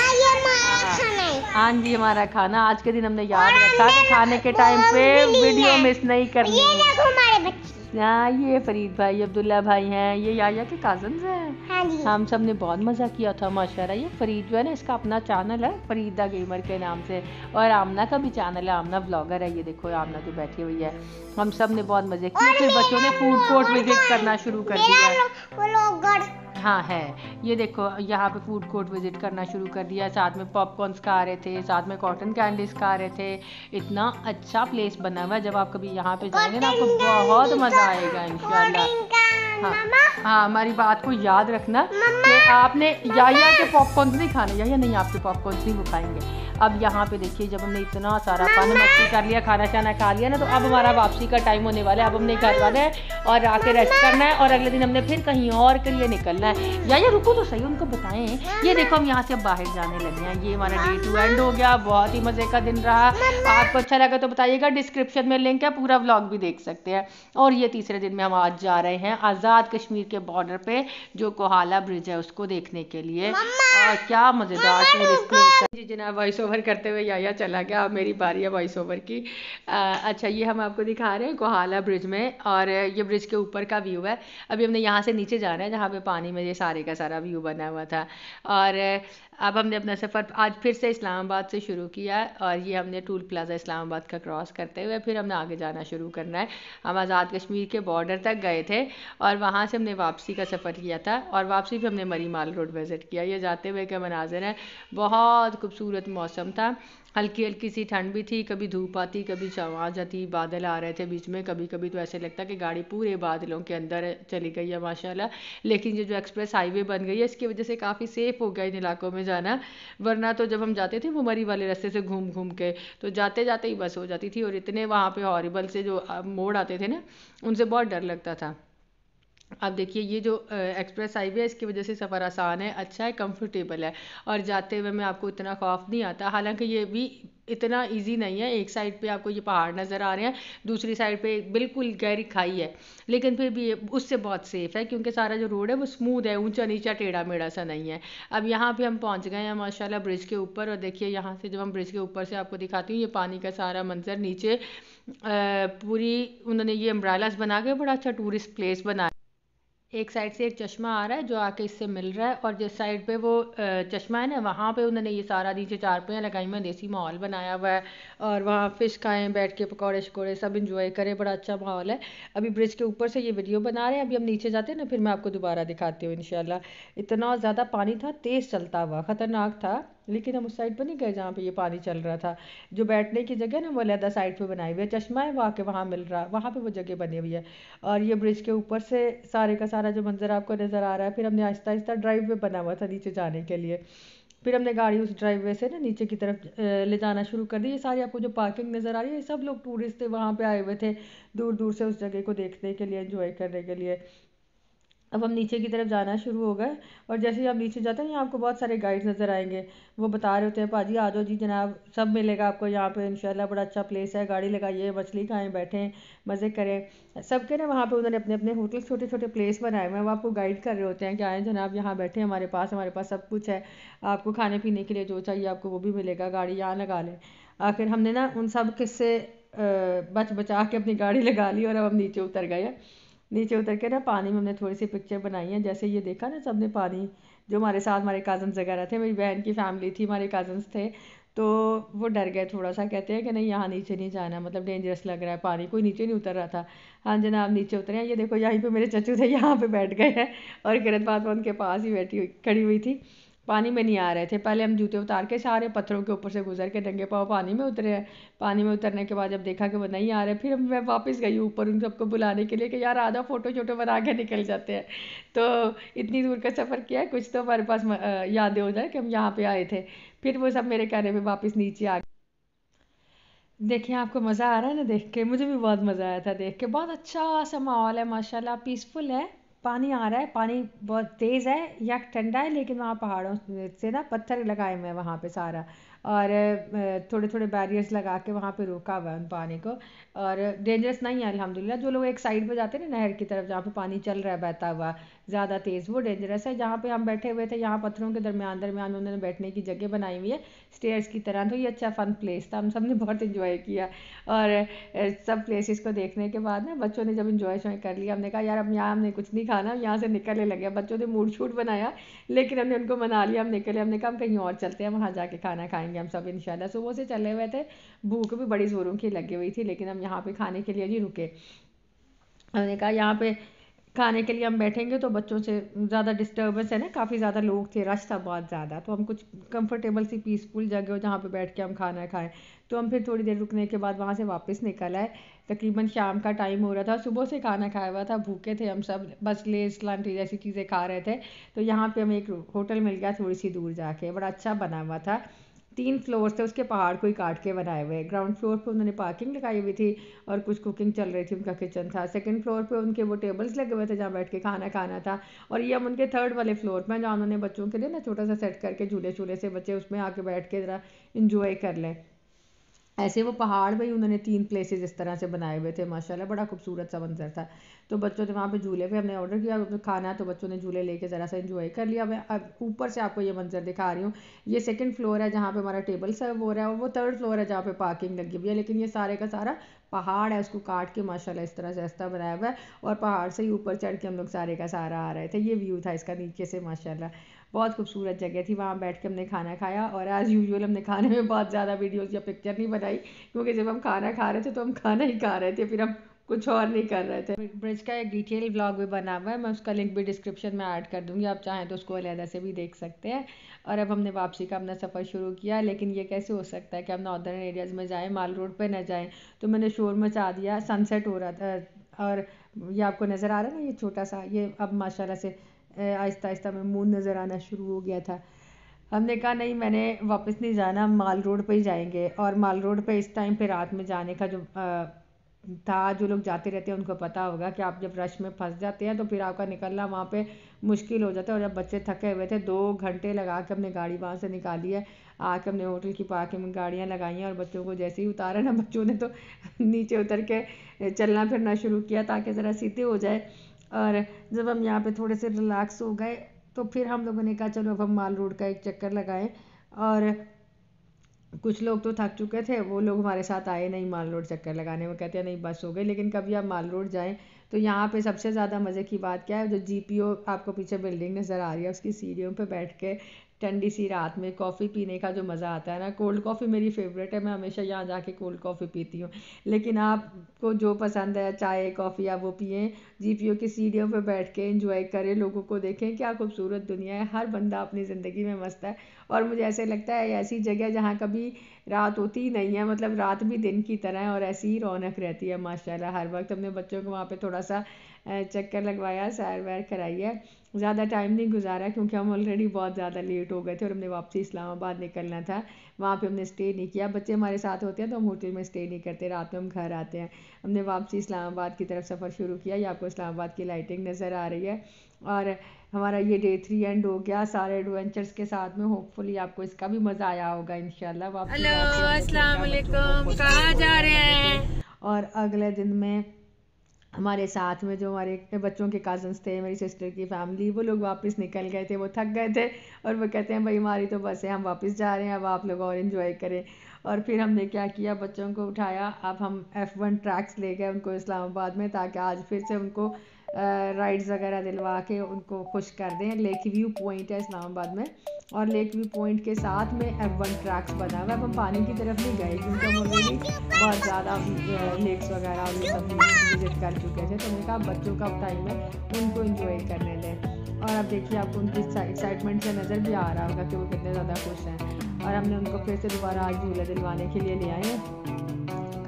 हाँ जी हमारा खाना आज के दिन हमने याद रखा कि खाने के टाइम पे वीडियो मिस नहीं करनी है। हाँ ये फरीद भाई, अब्दुल्ला भाई हैं, ये याया के कज़न्स हैं। हाँ जी। हम सब ने बहुत मज़ा किया था माशाल्लाह। ये फरीद जो है ना, इसका अपना चैनल है फरीद द गेमर के नाम से, और आमना का भी चैनल है, आमना ब्लॉगर है। ये देखो आमना जो बैठी हुई है। हम सब ने बहुत मज़े किए। फिर बच्चों ने फूड कोर्ट विजिट करना शुरू कर दिया। हाँ है, ये देखो यहाँ पे फूड कोर्ट विजिट करना शुरू कर दिया। साथ में पॉपकॉर्न्स खा रहे थे, साथ में कॉटन कैंडीज खा रहे थे। इतना अच्छा प्लेस बना हुआ है, जब आप कभी यहाँ पे जाएंगे ना आपको बहुत मज़ा आएगा इंशाल्लाह। हाँ हमारी बात को याद रखना कि आपने याया के पॉपकॉर्न्स नहीं खाने। याया नहीं, आपके पॉपकॉर्न्स नहीं वो खाएंगे। अब यहाँ पे देखिए जब हमने इतना सारा फन मस्ती कर लिया, खाना शाना खा लिया ना, तो अब हमारा वापसी का टाइम होने वाला है। अब हमने घर वाले हैं और आके रेस्ट करना है, और अगले दिन हमने फिर कहीं और के लिए निकलना है। या रुको तो सही, उनको बताएं। ये देखो हम यहाँ से अब बाहर जाने लगे हैं। ये हमारा डे 2 एंड हो गया। बहुत ही मज़े का दिन रहा। आपको अच्छा लगा तो बताइएगा, डिस्क्रिप्शन में लिंक है, पूरा व्लॉग भी देख सकते हैं। और ये तीसरे दिन में हम आज जा रहे हैं आज़ाद कश्मीर के बॉर्डर पे, जो कोहाला ब्रिज है उसको देखने के लिए। और क्या मज़ेदार टूरिस्ट प्लेस है। जी जनाब वॉइस ओवर करते हुए याया चला गया, अब मेरी बारी है वॉइस ओवर की। अच्छा ये हम आपको दिखा रहे हैं कोहाला ब्रिज में, और ये ब्रिज के ऊपर का व्यू है। अभी हमने यहाँ से नीचे जाना है जहाँ पे पानी में ये सारे का सारा व्यू बना हुआ था। और अब हमने अपना सफ़र आज फिर से इस्लामाबाद से शुरू किया है, और ये हमने टूल प्लाजा इस्लामाबाद का क्रॉस करते हुए फिर हमने आगे जाना शुरू करना है। हम आज़ाद कश्मीर के बॉर्डर तक गए थे और वहाँ से हमने वापसी का सफ़र किया था, और वापसी भी हमने मरी माल रोड विज़िट किया। ये जाते हुए के मनाज़िर हैं, बहुत खूबसूरत मौसम था। हल्की हल्की सी ठंड भी थी, कभी धूप आती कभी छाँव आ जाती, बादल आ रहे थे बीच में, कभी कभी तो ऐसे लगता कि गाड़ी पूरे बादलों के अंदर चली गई है माशाल्लाह। लेकिन ये जो एक्सप्रेस हाईवे बन गई है इसकी वजह से काफ़ी सेफ़ हो गया इन इलाकों में जाना, वरना तो जब हम जाते थे वो मरी वाले रास्ते से घूम घूम के तो जाते जाते ही बस हो जाती थी, और इतने वहाँ पे हॉरिबल से जो मोड़ आते थे ना, उनसे बहुत डर लगता था। अब देखिए ये जो एक्सप्रेस हाईवे है इसकी वजह से सफ़र आसान है, अच्छा है, कंफर्टेबल है, और जाते हुए में आपको इतना खौफ नहीं आता। हालांकि ये भी इतना इजी नहीं है। एक साइड पे आपको ये पहाड़ नज़र आ रहे हैं, दूसरी साइड पे बिल्कुल गहरी खाई है, लेकिन फिर भी ये उससे बहुत सेफ़ है क्योंकि सारा जो रोड है वो स्मूथ है, ऊंचा नीचा टेढ़ा मेढ़ा सा नहीं है। अब यहाँ पे हम पहुँच गए हैं माशाल्लाह ब्रिज के ऊपर, और देखिए यहाँ से जब हम ब्रिज के ऊपर से आपको दिखाती हूँ ये पानी का सारा मंजर नीचे पूरी उन्होंने ये अम्ब्रेलास बना के बड़ा अच्छा टूरिस्ट प्लेस बनाया। एक साइड से एक चश्मा आ रहा है जो आके इससे मिल रहा है, और जिस साइड पे वो चश्मा है ना, वहाँ पे उन्होंने ये सारा नीचे चारपाइयाँ लगाई हुई हैं, देसी माहौल बनाया हुआ है, और वहाँ फिश खाएं बैठ के, पकौड़े शकौड़े सब इंजॉय करें, बड़ा अच्छा माहौल है। अभी ब्रिज के ऊपर से ये वीडियो बना रहे हैं, अभी हम नीचे जाते हैं ना, फिर मैं आपको दोबारा दिखाती हूँ इंशाल्लाह। इतना ज़्यादा पानी था, तेज़ चलता हुआ, ख़तरनाक था, लेकिन हम उस साइड पर नहीं गए जहाँ पे ये पानी चल रहा था। जो बैठने की जगह ना वो अलहदा साइड पे बनाई हुई है, चश्मा है वहाँ के वहाँ मिल रहा है, वहाँ पे वो जगह बनी हुई है। और ये ब्रिज के ऊपर से सारे का सारा जो मंजर आपको नज़र आ रहा है। फिर हमने आहिस्ता आहिस्ता ड्राइव वे बना हुआ था नीचे जाने के लिए, फिर हमने गाड़ी उस ड्राइव वे से ना नीचे की तरफ ले जाना शुरू कर दी। ये सारी आपको जो पार्किंग नज़र आ रही है, ये सब लोग टूरिस्ट थे, वहाँ पे आए हुए थे दूर दूर से उस जगह को देखने के लिए, एंजॉय करने के लिए। अब हम नीचे की तरफ जाना शुरू हो गए, और जैसे ही हम नीचे जाते हैं यहाँ आपको बहुत सारे गाइड नज़र आएंगे। वो बता रहे होते हैं, पाजी आ जाओ जी जनाब, सब मिलेगा आपको यहाँ पे इंशाल्लाह, बड़ा अच्छा प्लेस है, गाड़ी लगाइए, मछली खाएं, बैठें, मज़े करें। सबके ना वहाँ पे उन्होंने अपने अपने होटल छोटे छोटे प्लेस बनाए हुए हैं, वो आपको गाइड कर रहे होते हैं कि आएँ जनाब यहाँ बैठें, हमारे पास सब कुछ है, आपको खाने पीने के लिए जो चाहिए आपको वो भी मिलेगा, गाड़ी यहाँ लगा लें। आखिर हमने ना उन सब किस्से बच बचा के अपनी गाड़ी लगा ली, और अब हम नीचे उतर गए। नीचे उतर के ना पानी में हमने थोड़ी सी पिक्चर बनाई है, जैसे ये देखा ना सबने पानी, जो हमारे साथ हमारे कज़न्स वगैरह थे, मेरी बहन की फैमिली थी, हमारे कज़न्स थे, तो वो डर गए थोड़ा सा, कहते हैं कि नहीं यहाँ नीचे नहीं जाना, मतलब डेंजरस लग रहा है पानी, कोई नीचे नहीं उतर रहा था। हाँ जनाब नीचे उतरे हैं, ये देखो यहीं पे मेरे चचू थे, यहाँ पे बैठ गए हैं, और किरत फातिमा उनके पास ही बैठी हुई खड़ी हुई थी, पानी में नहीं आ रहे थे। पहले हम जूते उतार के सारे पत्थरों के ऊपर से गुजर के नंगे पाँव पानी में उतरे हैं। पानी में उतरने के बाद जब देखा कि वो नहीं आ रहे, फिर मैं वापस गई ऊपर उन सबको बुलाने के लिए कि यार आधा फ़ोटो शोटो बना के निकल जाते हैं। तो इतनी दूर का सफ़र किया है, कुछ तो हमारे पास यादें हो जाए कि हम यहाँ पे आए थे। फिर वो सब मेरे कहने पे वापस नीचे आ गए। देखिए आपको मज़ा आ रहा है ना देख के, मुझे भी बहुत मज़ा आया था देख के, बहुत अच्छा सा माहौल है माशाल्लाह, पीसफुल है। पानी आ रहा है, पानी बहुत तेज़ है या ठंडा है, लेकिन वहाँ पहाड़ों से ना पत्थर लगाए हुए हैं वहाँ पे सारा, और थोड़े थोड़े बैरियर्स लगा के वहाँ पे रोका हुआ है उन पानी को, और डेंजरस नहीं है अल्हम्दुलिल्लाह। जो लोग एक साइड पे जाते हैं ना नहर की तरफ जहाँ पे पानी चल रहा है बहता हुआ ज़्यादा तेज़, वो डेंजरस है। जहाँ पे हम बैठे हुए थे, यहाँ पत्थरों के दरमियान दरमियान उन्होंने बैठने की जगह बनाई हुई है स्टेयर्स की तरह, तो ये अच्छा फ़न प्लेस था, हम सब ने बहुत इंजॉय किया। और सब प्लेसेस को देखने के बाद ना बच्चों ने जब इंजॉय शॉय कर लिया, हमने कहा यार अब यहाँ हमने कुछ नहीं खाना, यहाँ से निकलने लगे। बच्चों ने मूड शूट बनाया, लेकिन हमने उनको मना लिया, हम निकले, हमने कहा हम कहीं और चलते हैं, वहाँ जाके खाना खाएंगे हम सब इंशाल्लाह। सुबह से चले हुए थे, भूख भी बड़ी ज़ोरों की लगी हुई थी, लेकिन हम यहाँ पे खाने के लिए नहीं रुके। हमने कहा यहाँ पे खाने के लिए हम बैठेंगे तो बच्चों से ज़्यादा डिस्टर्बेंस है ना, काफ़ी ज़्यादा लोग थे, रश था बहुत ज़्यादा, तो हम कुछ कंफर्टेबल सी पीसफुल जगह हो जहाँ पे बैठ के हम खाना खाएं। तो हम फिर थोड़ी देर रुकने के बाद वहाँ से वापस निकल आए। तकरीबन शाम का टाइम हो रहा था, सुबह से खाना खाया हुआ था, भूखे थे हम सब, बस लेस लंच जैसी चीज़ें खा रहे थे। तो यहाँ पे हमें एक होटल मिल गया थोड़ी सी दूर जाके, बड़ा अच्छा बना हुआ था, 3 फ्लोर थे उसके, पहाड़ को ही काट के बनाए हुए। ग्राउंड फ्लोर पे उन्होंने पार्किंग लगाई हुई थी, और कुछ कुकिंग चल रही थी, उनका किचन था। सेकंड फ्लोर पे उनके वो टेबल्स लगे हुए थे जहाँ बैठ के खाना खाना था। और ये हम उनके थर्ड वाले फ्लोर पे, जहाँ उन्होंने बच्चों के लिए ना छोटा सा सेट करके झूले झूले से बच्चे उसमें आके बैठ के ज़रा इंजॉय कर लें। ऐसे वो पहाड़ में ही उन्होंने 3 प्लेसेस इस तरह से बनाए हुए थे, माशाल्लाह बड़ा खूबसूरत सा मंजर था। तो बच्चों ने वहाँ पे झूले पे, हमने ऑर्डर किया खाना, तो बच्चों ने झूले लेके ज़रा सा एंजॉय कर लिया। मैं अब ऊपर से आपको ये मंजर दिखा रही हूँ, ये सेकंड फ्लोर है जहाँ पे हमारा टेबल सर्व हो रहा है, और वो थर्ड फ्लोर है जहाँ पे पार्किंग लगी हुई है। लेकिन ये सारे का सारा पहाड़ है, उसको काट के माशाल्लाह इस तरह से रास्ता बनाया हुआ है, और पहाड़ से ही ऊपर चढ़ के हम लोग सारे का सारा आ रहे थे। ये व्यू था इसका नीचे से, माशाल्लाह बहुत खूबसूरत जगह थी। वहाँ बैठ के हमने खाना खाया, और एज़ यूजुअल हमने खाने में बहुत ज़्यादा वीडियोज़ या पिक्चर नहीं बनाई, क्योंकि जब हम खाना खा रहे थे तो हम खाना ही खा रहे थे, फिर हम कुछ और नहीं कर रहे थे। ब्रिज का एक डिटेल व्लॉग भी बना हुआ है, मैं उसका लिंक भी डिस्क्रिप्शन में ऐड कर दूँगी, आप चाहें तो उसको अलहदा से भी देख सकते हैं। और अब हमने वापसी का अपना सफ़र शुरू किया, लेकिन ये कैसे हो सकता है कि हम नॉर्दर्न एरियाज़ में जाएँ, माल रोड पर न जाएँ। तो मैंने शोर मचा दिया, सनसेट हो रहा था, और ये आपको नज़र आ रहा है ना ये छोटा सा, ये अब माशाल्लाह से आहिस्ता आहिस्ता में मून नज़र आना शुरू हो गया था। हमने कहा नहीं, मैंने वापस नहीं जाना, माल रोड पे ही जाएंगे। और माल रोड पे इस टाइम पे रात में जाने का जो था, जो लोग जाते रहते हैं उनको पता होगा कि आप जब रश में फंस जाते हैं तो फिर आपका निकलना वहाँ पे मुश्किल हो जाता है। और जब बच्चे थके हुए थे, 2 घंटे लगा के हमने गाड़ी वहाँ से निकाली है, आके हमने होटल की पार्किंग में गाड़ियाँ लगाई हैं, और बच्चों को जैसे ही उतारा ना, बच्चों ने तो नीचे उतर के चलना फिरना शुरू किया ताकि ज़रा सीधे हो जाए। और जब हम यहाँ पे थोड़े से रिलैक्स हो गए, तो फिर हम लोगों ने कहा चलो अब हम माल रोड का एक चक्कर लगाएं। और कुछ लोग तो थक चुके थे, वो लोग हमारे साथ आए नहीं माल रोड चक्कर लगाने में, कहते हैं नहीं बस हो गई। लेकिन कभी आप माल रोड जाएं तो यहाँ पे सबसे ज़्यादा मज़े की बात क्या है, जो GPO आपको पीछे बिल्डिंग नज़र आ रही है उसकी सीढ़ियों पे बैठ के ठंडी सी रात में कॉफ़ी पीने का जो मज़ा आता है ना, कोल्ड कॉफ़ी मेरी फेवरेट है, मैं हमेशा यहाँ जाके कोल्ड कॉफ़ी पीती हूँ। लेकिन आपको जो पसंद है चाय कॉफ़ी आप वो पिएं, GPO की सीढ़ियों पे बैठ के एंजॉय करें, लोगों को देखें, क्या खूबसूरत दुनिया है। हर बंदा अपनी ज़िंदगी में मस्त है और मुझे ऐसे लगता है ऐसी जगह जहाँ कभी रात होती ही नहीं है, मतलब रात भी दिन की तरह है और ऐसी ही रौनक रहती है माशाल्लाह। हर वक्त अपने बच्चों को वहाँ पे थोड़ा सा चक्कर लगवाया, सैर वैर कराई है। ज़्यादा टाइम नहीं गुजारा क्योंकि हम ऑलरेडी बहुत ज़्यादा लेट हो गए थे और हमने वापसी इस्लामाबाद निकलना था। वहाँ पे हमने स्टे नहीं किया, बच्चे हमारे साथ होते हैं तो हम होटल में स्टे नहीं करते, रात में हम घर आते हैं। हमने वापसी इस्लामाबाद की तरफ सफ़र शुरू किया। ये आपको इस्लामाबाद की लाइटिंग नज़र आ रही है और हमारा ये डे 3 एंड हो गया सारे एडवेंचर्स के साथ में। होपफुली आपको इसका भी मज़ा आया होगा इंशाल्लाह। वापसी हेलो अस्सलाम वालेकुम, कहाँ जा रहे हैं? और अगले दिन में हमारे साथ में जो हमारे बच्चों के कज़न्स थे, मेरी सिस्टर की फैमिली, वो लोग वापस निकल गए थे, वो थक गए थे और वो कहते हैं भाई हमारी तो बस है, हम वापस जा रहे हैं, अब आप लोग और इन्जॉय करें। और फिर हमने क्या किया, बच्चों को उठाया, अब हम F1 ट्रैक्स ले गए उनको इस्लामाबाद में, ताकि आज फिर से उनको राइड्स वगैरह दिलवा के उनको खुश कर दें। लेक व्यू पॉइंट है इस्लामाबाद में और लेक व्यू पॉइंट के साथ में F1 ट्रैक्स बना हुआ है। अब हम पानी की तरफ नहीं गए क्योंकि हम ऑलरेडी बहुत ज़्यादा लेक्स वगैरह और ये सब विजिट कर चुके थे, तो हमने कहा बच्चों का टाइम है, उनको इंजॉय करने दें। और अब देखिए आपको उनकी एक्साइटमेंट से नज़र भी आ रहा होगा कि वो कितने ज़्यादा खुश हैं। और हमने उनको फिर से दोबारा आज झूले दिलवाने के लिए ले आए हैं।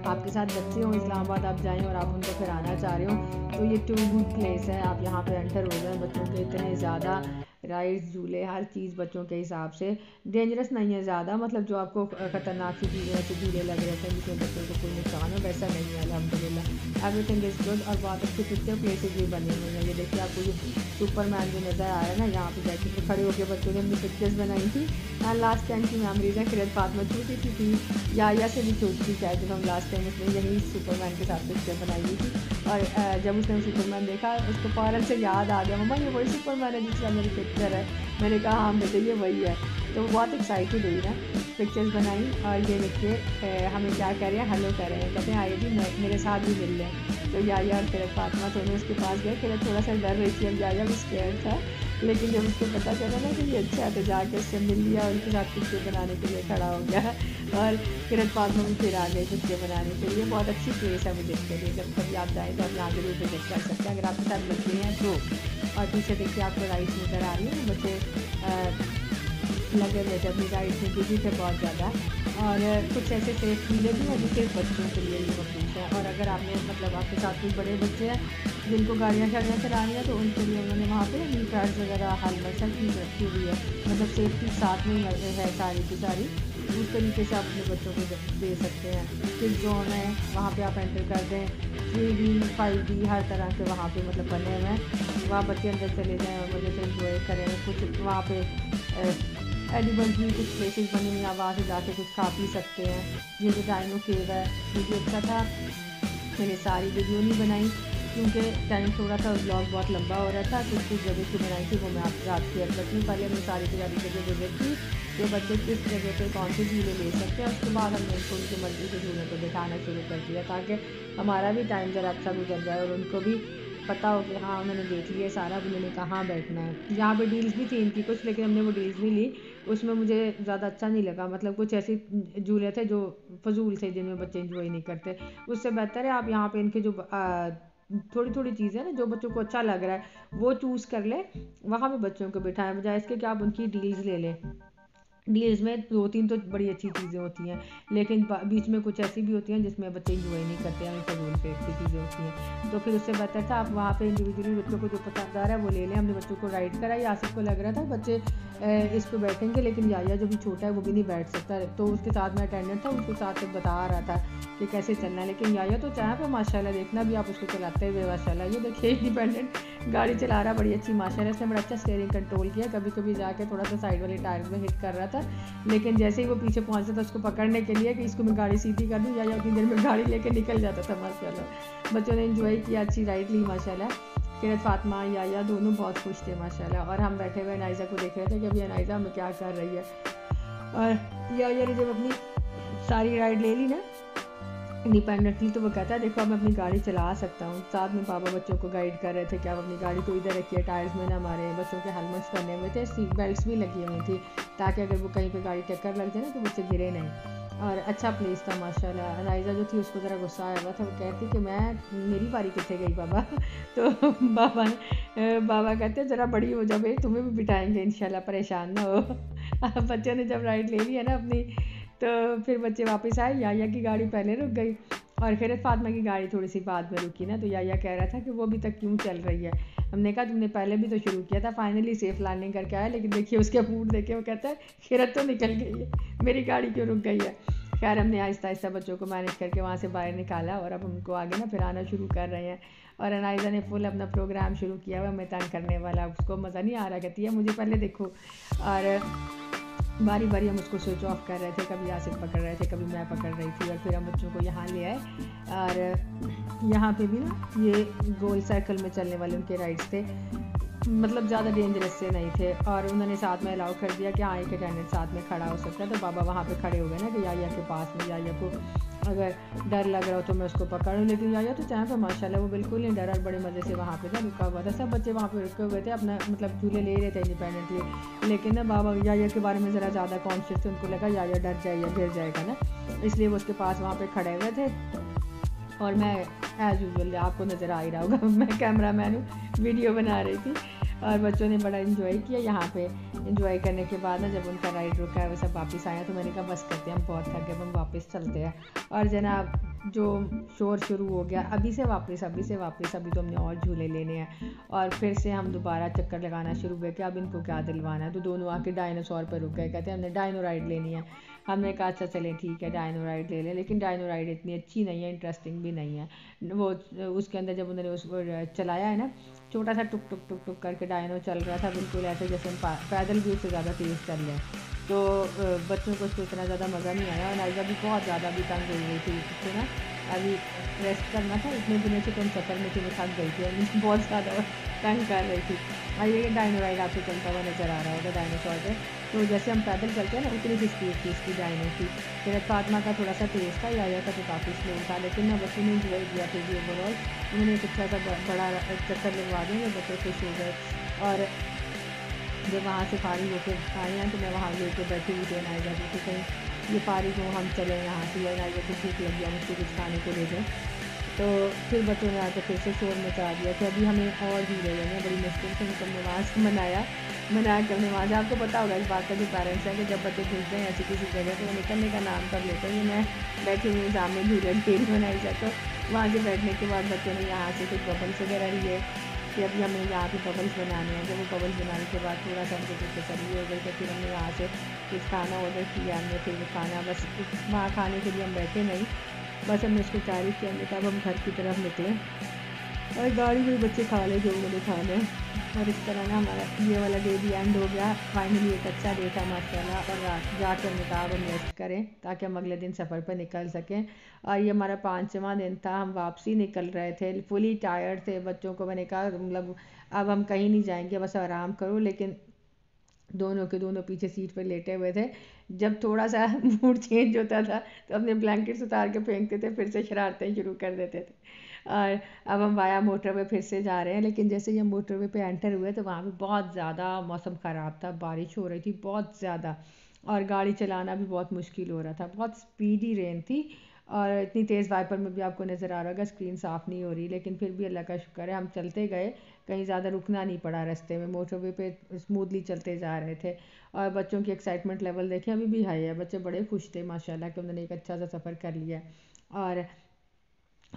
आपके साथ बच्चे हों, इस्लामाबाद आप जाएं और आप उनको फिर आना चाह रहे हो तो ये टू गुड प्लेस है, आप यहाँ पे एंटर हो जाएं। बच्चों के इतने ज़्यादा राइड्स, झूले, हर चीज़ बच्चों के हिसाब से डेंजरस नहीं है ज़्यादा, मतलब जो आपको ख़तरनाक सी चीज़ें ऐसे झूले लग रहे थे जिसमें बच्चों को कोई नुकसान हो, वैसा नहीं है अल्हम्दुलिल्लाह। एवरीथिंग इज़ गुड और बहुत अच्छी पिक्चर प्लेसेस भी बनी हुई हैं। ये देखिए आपको ये सुपरमैन जो नज़र आ रहा है ना, यहाँ पे जाके तो खड़े होकर बच्चों ने अपनी पिक्चर्स बनाई थी। लास्ट टाइम की मेमोरीज है, किरत फातिमा छोटी सी थी, या से भी छोटी थी शायद, जब हम लास्ट टाइम उसने यही सुपरमैन के साथ पिक्चर बनाई हुई थी। और जब उसने सुपरमैन देखा उसको फ़ौरन से याद आ गया, मम्मा ये वही सुपरमैन है जिसका मेरी पिक्चर है। मैंने कहा हाँ बेटे ये वही है। तो वो बहुत एक्साइटेड हुई ना, पिक्चर्स बनाई और ये देखिए हमें क्या कर रहे हैं, हेलो कर रहे हैं, कहते हैं आइए जी मेरे साथ भी मिल लें। तो याया और किरत फातिमा दोनों उसके पास गए। किरत थोड़ा सा डर रही थी, अब याया भी स्केयर था, लेकिन जब उसको पता चला ना कि ये अच्छा है तो जाके उससे मिल लिया और उनके साथ पिक्चर बनाने के लिए खड़ा हो गया। और किरत फातिमा भी फिर आ गई पिक्चर बनाने के लिए। बहुत अच्छी प्लेस है विजिट के लिए, जब कभी आप जाएँ तो आप यहाँ जरूर विजिट कर सकते हैं अगर आपके साथ बच्चे हैं तो। और पीछे देखिए आपको राइड्स नज़र आ रही है, बच्चे लगे हुए थे अपनी राइड्स में, बिजी थे बहुत ज़्यादा। और कुछ ऐसे सेफ झूले भी हैं जो सिर्फ बच्चों के लिए ही मखसूस है। और अगर आपने मतलब आपके साथ कोई बड़े बच्चे हैं जिनको गाड़ियाँ शाड़ियाँ चलानी है तो उनके लिए उन्होंने वहाँ पे नी पैड्स वगैरह हेलमेट सब चीज़ रखी हुई है, मतलब सेफ्टी साथ में ही है सारी की सारी। उस तरीके से आप अपने बच्चों को दे सकते हैं। किड जोन है, वहाँ पे आप एंटर कर दें, 3D 5D हर तरह के वहाँ पे मतलब बने हुए हैं, वहाँ बच्चे अंदर चले जाएँ और मज़े से इंजॉय करें। कुछ वहाँ पे एडिबल्स भी कुछ प्लेसेस बने हुए हैं, आप वहाँ से जाके कुछ खा पी सकते हैं। ये जो डायनो केव है ये भी अच्छा था। मैंने सारी वीडियो नहीं बनाई क्योंकि टाइम थोड़ा था, ब्लॉग बहुत लंबा हो रहा था, कुछ जगह की बनाई थी वो मैं आपके साथ शेयर करती हूँ। पहले हमने सारी की सारी जगह विजिट की कि बच्चे किस जगह पे कौन से झूले ले सकते हैं। उसके बाद हमने उनको उनकी मर्ज़ी के झूले को दिखाना शुरू कर दिया ताकि हमारा भी टाइम ज़रा अच्छा गुजर जाए और उनको भी पता हो कि हाँ उन्होंने देख लिया सारा, उन्होंने कहाँ बैठना है। यहाँ पे डील्स भी थी इनकी कुछ, लेकिन हमने वो डील्स नहीं ली, उसमें मुझे ज़्यादा अच्छा नहीं लगा। मतलब कुछ ऐसे झूले थे जो फजूल थे जिनमें बच्चे इंजॉय नहीं करते। उससे बेहतर है आप यहाँ पे इनके जो थोड़ी थोड़ी चीज़ें ना जो बच्चों को अच्छा लग रहा है वो चूज़ कर ले, वहाँ पे बच्चों को बिठाएं, बजाय इसके कि आप उनकी डील्स ले लें। डील्स में 2-3 तो बड़ी अच्छी चीज़ें होती हैं, लेकिन बीच में कुछ ऐसी भी होती हैं जिसमें बच्चे इंजॉय नहीं करते हैं, फजूल फेक की चीज़ें होती हैं। तो फिर उससे बेहतर था आप वहाँ पे इंडिविजुअली बच्चों को जो पसंद आ रहा है वो ले लें। हमने बच्चों को राइड कराई, आसिफ को लग रहा था बच्चे इस पर बैठेंगे, लेकिन याया जो भी छोटा है वो भी नहीं बैठ सकता, तो उसके साथ में अटेंडेंट था, उसके साथ बता रहा था कि कैसे चलना है। लेकिन याया तो चाहे पे माशाल्लाह, देखना भी आप उसको चलाते हुए माशाल्लाह, ये देखिए इंडिपेंडेंट गाड़ी चला रहा, बड़ी अच्छी माशाल्लाह, इसने बड़ा अच्छा स्टीयरिंग कंट्रोल किया। कभी कभी जाके थोड़ा सा साइड वाले टायर में हिट कर रहा था, लेकिन जैसे ही वो पीछे पहुंचता था उसको पकड़ने के लिए कि इसको मैं गाड़ी सीधी कर दूँ, या उतनी देर में गाड़ी लेके निकल जाता था माशाल्लाह। बच्चों ने एंजॉय किया, अच्छी राइड ली माशाल्लाह। किरत फातिमा या दोनों बहुत खुश थे माशाल्लाह। और हम बैठे हुए अनाइज़ा को देख रहे थे कि अभी अनाइज़ा हमें क्या कर रही है। और या ने जब अपनी सारी राइड ले ली ना इंडिपेंडेंटली। तो वो कहता है देखो अब मैं अपनी गाड़ी चला सकता हूँ। साथ में पापा बच्चों को गाइड कर रहे थे कि आप अपनी गाड़ी को इधर रखिए, टायर्स में ना मारे। बच्चों के हेलमेट्स पहने हुए थे, सीट बेल्ट्स भी लगी हुई थी ताकि अगर वो कहीं पे गाड़ी टक्कर लग जाए ना तो बच्चे गिरे नहीं। और अच्छा प्लेस था माशाल्लाह। अनाइज़ा जो थी उसको ज़रा गुस्सा आया हुआ था, वो कहती कि मैं मेरी बारी कितने गई बाबा। तो बाबा कहते ज़रा बड़ी हो जाओ भाई, तुम्हें भी बिठाएंगे इंशाल्लाह, परेशान ना हो। बच्चों ने जब राइड ले लिया ना अपनी, तो फिर बच्चे वापस आए। याया की गाड़ी पहले रुक गई और खैरत फातिमा की गाड़ी थोड़ी सी बाद में रुकी ना, तो याया कह रहा था कि वो अभी तक क्यों चल रही है। हमने कहा तुमने पहले भी तो शुरू किया था, फाइनली सेफ लैंडिंग करके आया, लेकिन देखिए उसके मूड देखे, वो कहता है खैरत तो निकल गई है, मेरी गाड़ी क्यों रुक गई है। खैर हमने आहिस्ता आहिस्ता बच्चों को मैनेज करके वहाँ से बाहर निकाला और अब उनको आगे ना फिर आना शुरू कर रहे हैं। और अनाइज़ा ने फुल अपना प्रोग्राम शुरू किया हुआ हमें तंग करने वाला। उसको मज़ा नहीं आ रहा, कहती है मुझे पहले देखो। और बारी बारी हम उसको स्विच ऑफ कर रहे थे, कभी आसिफ पकड़ रहे थे, कभी मैं पकड़ रही थी। और फिर हम बच्चों को यहाँ ले आए और यहाँ पे भी ना ये गोल सर्कल में चलने वाले उनके राइड्स थे, मतलब ज़्यादा डेंजरस से नहीं थे। और उन्होंने साथ में अलाउ कर दिया कि हाँ एक अटेंडेंट साथ में खड़ा हो सकता है। तो बाबा वहाँ पे खड़े हो गए ना कि याया के पास में, याया को अगर डर लग रहा हो तो मैं उसको पकड़ूँ। लेकिन याया तो चाहे तो माशाल्लाह वो बिल्कुल नहीं डरा, बड़े मज़े से वहाँ पे था रुका हुआ था। सब बच्चे वहाँ पे रुके हुए थे, अपना मतलब झूले ले रहे थे इंडिपेंडेंटली। लेकिन ना बाबा याया के बारे में ज़रा ज़्यादा कॉन्शियस थे, उनको लगा याया डर जाए या गिर जाएगा ना, इसलिए वो उसके पास वहाँ पर खड़े हुए थे। और मैं एज़ यूजुअल आपको नज़र आ ही रहा होगा मैं कैमरा मैन हूँ, वीडियो बना रही थी। और बच्चों ने बड़ा इन्जॉय किया यहाँ पे। इन्जॉय करने के बाद ना जब उनका राइड रुका है वो सब वापस आया, तो मैंने कहा बस करते हैं, हम बहुत थक गए, हम वापस चलते हैं। और जनाब जो शोर शुरू हो गया, अभी से वापस, अभी तो हमने और झूले लेने हैं। और फिर से हम दोबारा चक्कर लगाना शुरू हुए कि अब इनको क्या दिलवाना है। तो दोनों आके डायनासोर पर रुक गए, कहते हैं हमने डायनो राइड लेनी है। हमने कहा अच्छा चलें ठीक है डायनो राइड ले लें, लेकिन डायनो राइड इतनी अच्छी नहीं है, इंटरेस्टिंग भी नहीं है। वो उसके अंदर जब उन्होंने उसको चलाया है ना, छोटा सा टुक टुक टुक टुक करके डायनो चल रहा था, बिल्कुल ऐसे जैसे हम पैदल भी उससे ज़्यादा तेज़ चल रहे हैं। तो बच्चों को उसको इतना ज़्यादा मज़ा नहीं आया। और नाइज़ा भी बहुत ज़्यादा भी तंग हो गई थी, उसको ना अभी रेस्ट करना था, इतने दिनों से तुम सफ़र में थी, वो थक गई थी और मुझे बहुत ज़्यादा तंग कर रही थी। और ये डायनो राइड आपको चलता हुआ नज़र आ रहा होगा डायनासोर पे। तो जैसे हम पैदल चलते हैं ना उतनी सी स्पीड थी इसकी डायनो की। फिर फातिमा का थोड़ा सा तेज़ था, याया का तो काफ़ी स्लो था, लेकिन ना बच्चों ने इंजॉय किया फिर भी ओवरऑल। उन्होंने एक अच्छा सा बड़ा चक्कर लगवा देंगे, बच्चे खुश हो गए। और जब वहाँ से फारिग होकर आए हैं तो मैं वहाँ लेकर बैठी हुई थी नाइज़ा को कि कहीं ये फारिग हो हम चले यहाँ से, या नाइज़ा को भूख लग गया मुझको कुछ खाने को ले जाए। तो फिर बच्चों ने आकर फिर से शोर मचा दिया। तो अभी हमें और झूले लेंगे, बड़ी मुश्किल से हमको वहाँ से मना कर हमने वहाँ से, आपको पता होगा इस बात का जो पेरेंट्स है कि जब बच्चे घुस जाएँ ऐसी किसी जगह तो वो निकलने का नाम कर लेते हैं। मैं बैठी हुई सामने झूले खेल बनाई जाए, तो वहाँ से बैठने के बाद बच्चों ने यहाँ से कुछ बबल्स वगैरह लिए कि अभी हमें यहाँ पे बबल्स बनाने हैं। जब वो बबल्स बनाने के बाद थोड़ा सा हमको कुछ तसल्ली हो गई, तो फिर हमने यहाँ से कुछ खाना ऑर्डर किया। हमने फिर वो खाना बस वहाँ खाने के लिए हम बैठे नहीं, बस हमने उसको तारीफ़ किया, हमने कहा हम घर की तरफ निकले और गाड़ी में बच्चे खा ले जो उन्होंने खाना है। और इस तरह ना हमारा ये वाला डे भी एंड हो गया। फाइनली एक अच्छा डे था माशाल्लाह। और रात जाकर हमने कहा हम रेस्ट करें ताकि हम अगले दिन सफ़र पर निकल सकें। और ये हमारा 5वां दिन था, हम वापसी निकल रहे थे, फुली टायर्ड थे। बच्चों को मैंने कहा मतलब अब हम कहीं नहीं जाएंगे, बस आराम करो। लेकिन दोनों के दोनों पीछे सीट पर लेटे हुए थे। जब थोड़ा सा मूड चेंज होता था तो अपने ब्लैंकेट्स उतार के फेंकते थे, फिर से शरारतें शुरू कर देते थे। और अब हम वाया मोटरवे फिर से जा रहे हैं, लेकिन जैसे ही हम मोटरवे पे एंटर हुए तो वहाँ पे बहुत ज़्यादा मौसम ख़राब था, बारिश हो रही थी बहुत ज़्यादा और गाड़ी चलाना भी बहुत मुश्किल हो रहा था, बहुत स्पीडी रेन थी। और इतनी तेज़ वाइपर में भी आपको नज़र आ रहा होगा स्क्रीन साफ़ नहीं हो रही, लेकिन फिर भी अल्लाह का शुक्र है हम चलते गए, कहीं ज़्यादा रुकना नहीं पड़ा रास्ते में, मोटरवे पे स्मूथली चलते जा रहे थे। और बच्चों की एक्साइटमेंट लेवल देखें अभी भी हाई है, बच्चे बड़े खुश थे माशाल्लाह कि उन्होंने एक अच्छा सा सफ़र कर लिया। और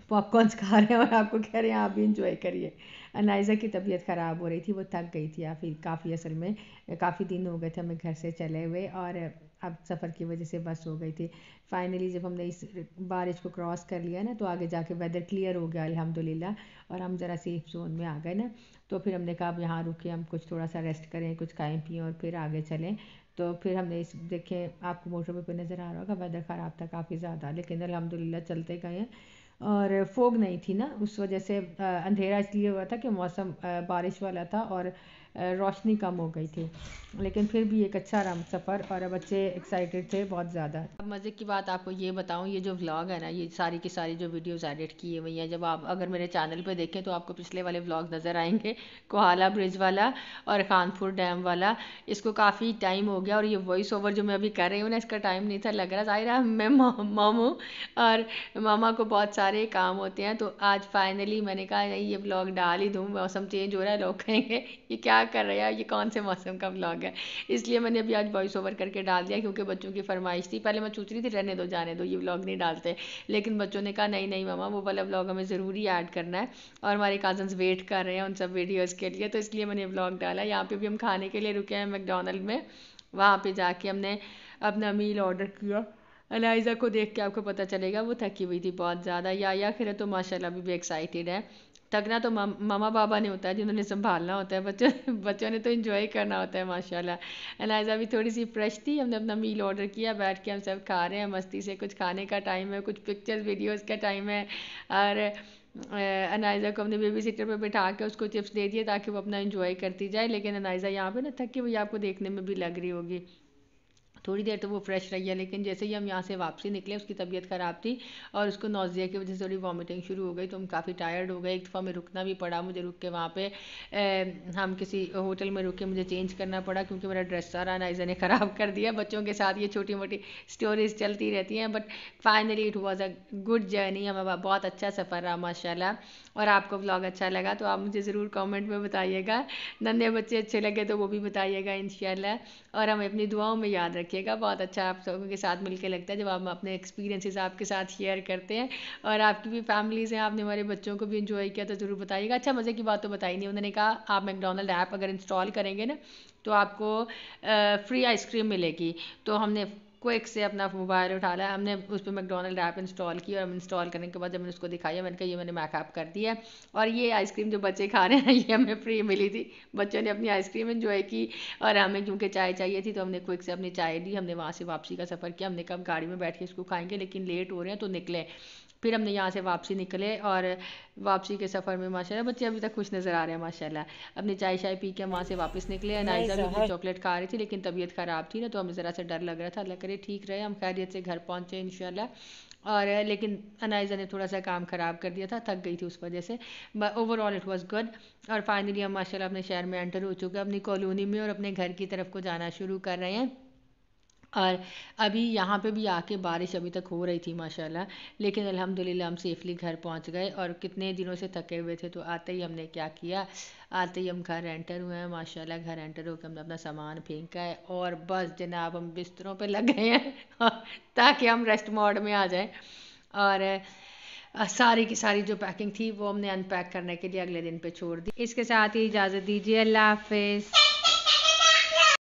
पॉपकॉर्न्स खा रहे हैं और आपको कह रहे हैं आप भी इंजॉय करिए। अनाइज़ा की तबीयत ख़राब हो रही थी, वो थक गई थी काफ़ी असल में, काफ़ी दिन हो गए थे हमें घर से चले हुए और अब सफ़र की वजह से बस हो गई थी। फाइनली जब हमने इस बारिश को क्रॉस कर लिया ना तो आगे जाके वेदर क्लियर हो गया अल्हम्दुलिल्लाह और हम ज़रा सेफ जोन में आ गए ना। तो फिर हमने कहा अब यहाँ रुके, हम कुछ थोड़ा सा रेस्ट करें, कुछ खाएँ पिएँ और फिर आगे चलें। तो फिर हमने इस देखें आपको मोटरवे पे नज़र आ रहा होगा वेदर ख़राब था काफ़ी ज़्यादा, लेकिन अल्हम्दुलिल्लाह चलते गए हैं। और फोग नहीं थी ना, उस वजह से अंधेरा इसलिए हुआ था कि मौसम बारिश वाला था और रोशनी कम हो गई थी, लेकिन फिर भी एक अच्छा रहा सफ़र और बच्चे एक्साइटेड थे बहुत ज़्यादा। अब मज़े की बात आपको ये बताऊँ, ये जो व्लॉग है ना, ये सारी की सारी जो वीडियोस एडिट की हुई हैं, जब आप अगर मेरे चैनल पे देखें तो आपको पिछले वाले व्लॉग नज़र आएंगे, कोहाला ब्रिज वाला और खानपुर डैम वाला। इसको काफ़ी टाइम हो गया और ये वॉइस ओवर जो मैं अभी कर रही हूँ ना, इसका टाइम नहीं था लग रहा। ज़ाहिर है मैं मामू और मामा को बहुत सारे काम होते हैं, तो आज फाइनली मैंने कहा नहीं ये व्लॉग डाल ही दूँ। मौसम चेंज हो रहा है, लोग कहेंगे ये क्या कर रहे हैं, ये कौन से मौसम का व्लॉग है, इसलिए मैंने अभी आज वॉइस ओवर करके डाल दिया, क्योंकि बच्चों की फरमाइश थी। पहले मैं सोच रही थी रहने दो, जाने दो, ये व्लॉग नहीं डालते, लेकिन बच्चों ने कहा नहीं नहीं मामा वो वाला व्लॉग हमें ज़रूरी ऐड करना है और हमारे कज़न्स वेट कर रहे हैं उन सब वीडियोज़ के लिए, तो इसलिए मैंने व्लॉग डाला। यहाँ पे भी हम खाने के लिए रुके हैं मैकडोनल्ड में, वहाँ पे जाके हमने अपना मील ऑर्डर किया। अलाइज़ा को देख के आपको पता चलेगा वो थकी हुई थी बहुत ज़्यादा। या फिर तो माशाल्लाह अभी भी एक्साइटेड है। थकना तो मामा बाबा ने होता है जिन्होंने संभालना होता है, बच्चों ने तो एंजॉय करना होता है माशाल्लाह। अलाइज़ा भी थोड़ी सी फ्रेश थी, हमने अपना मील ऑर्डर किया, बैठ के हम सब खा रहे हैं मस्ती से। कुछ खाने का टाइम है, कुछ पिक्चर्स वीडियोज़ का टाइम है। और अनाइज़ा को हमने बेबी सीटर पर बैठा के उसको चिप्स दे दिए ताकि वो अपना एंजॉय करती जाए, लेकिन अनाइज़ा यहाँ पे ना थकी हुई आपको देखने में भी लग रही होगी। थोड़ी देर तो वो फ्रेश रही है, लेकिन जैसे ही हम यहाँ से वापसी निकले उसकी तबीयत ख़राब थी और उसको नौजिया की वजह से थोड़ी वॉमिटिंग शुरू हो गई, तो हम काफ़ी टायर्ड हो गए। एक दफ़ा में रुकना भी पड़ा मुझे, रुक के वहाँ पे हम किसी होटल में रुके, मुझे चेंज करना पड़ा क्योंकि मेरा ड्रेस सारा अनाइज़ा ने ख़राब कर दिया। बच्चों के साथ ये छोटी मोटी स्टोरीज चलती रहती हैं, but finally it was a good journey, हमें बहुत अच्छा सफ़र रहा माशाल्लाह। और आपको व्लॉग अच्छा लगा तो आप मुझे ज़रूर कमेंट में बताइएगा, नन्हे बच्चे अच्छे लगे तो वो भी बताइएगा इंशाल्लाह, और हमें अपनी दुआओं में याद रखिएगा। बहुत अच्छा आप सबों के साथ मिलकर लगता है जब आप अपने एक्सपीरियंसेस आपके साथ शेयर करते हैं, और आपकी भी फैमिलीज़ हैं, आपने हमारे बच्चों को भी इंजॉय किया तो ज़रूर बताइएगा। अच्छा मज़े की बात तो बताई नहीं, उन्होंने कहा आप मैकडोनल्ड ऐप अगर इंस्टॉल करेंगे ना तो आपको फ्री आइसक्रीम मिलेगी। तो हमने क्विक से अपना मोबाइल उठा लिया, हमने उस पर मैकडोनल्ड ऐप इंस्टॉल की, और हम इंस्टॉल करने के बाद जब मैंने उसको दिखाया मैंने कहा ये मैंने मैक ऐप कर दिया है, और ये आइसक्रीम जो बच्चे खा रहे हैं ये हमें फ्री मिली थी। बच्चों ने अपनी आइसक्रीम एंजॉय की और हमें क्योंकि चाय चाहिए थी तो हमने क्विक से अपनी चाय ली। हमने वहाँ से वापसी का सफ़र किया, हमने कब गाड़ी में बैठ के इसको खाएंगे, लेकिन लेट हो रहे हैं तो निकले। फिर हमने यहाँ से वापसी निकले और वापसी के सफ़र में माशाल्लाह बच्चे अभी तक खुश नज़र आ रहे हैं माशाल्लाह। अपनी चाय शाय पी के वहाँ से वापस निकले। अनाइज़ा भी अपनी चॉकलेट खा रही थी, लेकिन तबीयत ख़राब थी ना तो हमें ज़रा सा डर लग रहा था। अल्लाह करे ठीक रहे, हम खैरियत से घर पहुँचे इंशाल्लाह। और लेकिन अनाइज़ा ने थोड़ा सा काम ख़राब कर दिया था, थक गई थी उस वजह से, but overall it was good. और फाइनली हम माशाल्लाह अपने शहर में एंटर हो चुके हैं, अपनी कॉलोनी में, और अपने घर की तरफ को जाना शुरू कर रहे हैं। और अभी यहाँ पे भी आके बारिश अभी तक हो रही थी माशाल्लाह, लेकिन अल्हम्दुलिल्लाह हम सेफली घर पहुँच गए। और कितने दिनों से थके हुए थे, तो आते ही हमने क्या किया, आते ही हम घर एंटर हुए हैं माशाल्लाह। घर एंटर होकर हमने अपना सामान फेंका है और बस जनाब हम बिस्तरों पे लग गए हैं ताकि हम रेस्ट मोड में आ जाएं। और सारी की सारी जो पैकिंग थी वो हमने अनपैक करने के लिए अगले दिन पे छोड़ दी। इसके साथ ही इजाज़त दीजिए, अल्लाह हाफिज़।